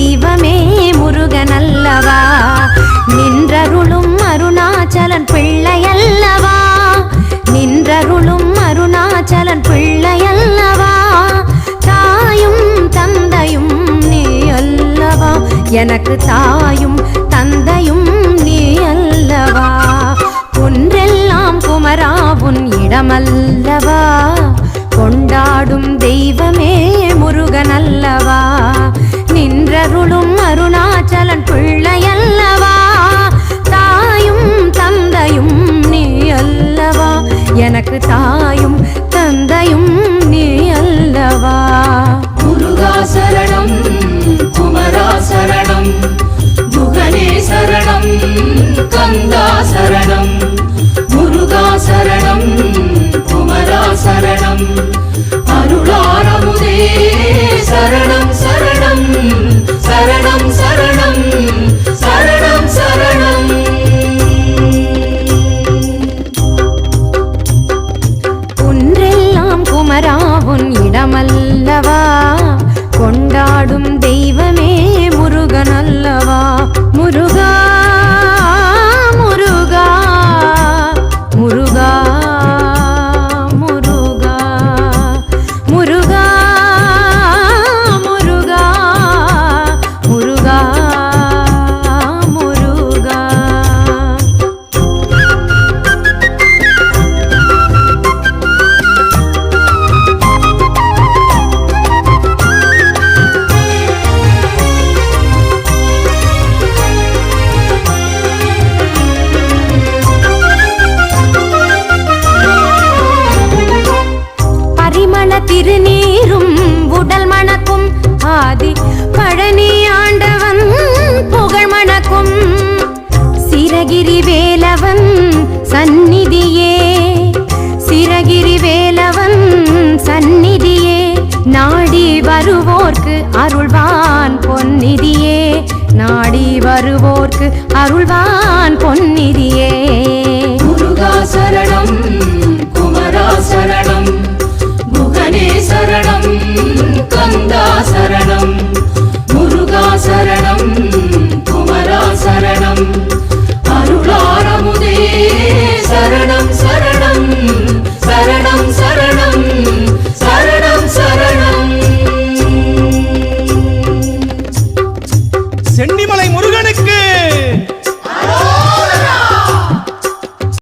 தெய்வமே முருகனல்லவா, நின்றருளும் அருணாச்சலன் பிள்ளையல்லவா, நின்றருளும் அருணாச்சலன் பிள்ளையல்லவா, தாயும் தந்தையும் நீ அல்லவா, எனக்கு தாயும் தந்தையும் நீ அல்லவா, ஒன்றெல்லாம் குமரா உன் இடமல்லவா, கொண்டாடும் தெய்வமே முருகனல்லவா, நின்றருளும் அருணாச்சலன் பிள்ளையல்லவா, தாயும் தந்தையும் நீ அல்லவா, எனக்கு தாயும் தந்தையும் நீ அல்லவா. முருகா சரணம், குமரா சரணம், முகனே சரணம், கந்தா சரணம், முருகா சரணம், குமரா சரணம், அருளாரமுதே சரணம் சரணம் சரணம் சரணம் சரணம் சரணம். ஒன்றெல்லாம் குமரா உன் இடமல்லவா, கொண்டாடும் தெய்வமே முருகனல்லவா, முருகா முருகா முருகா முருகா முருகா முருகா முருகா முருகா. பரிமள திருநீரும் உடல் மணக்கும் ஆதி பழனி ஆண்டவன் புகழ் மணக்கும், சிரகிரி வேலவன் சந்நிதியே, சிரகிரி வேலவன் சந்நிதியே, நாடி வருவோர்க்கு அருள்வான் பொன்னிதியே, நாடி வருவோர்க்கு அருள்வான் பொன்னிதியே. முருகா சரணம், குமரா சரணம், முகனே சரணம், கந்தா சரணம், முருகா சரணம், குமரா சரணம்,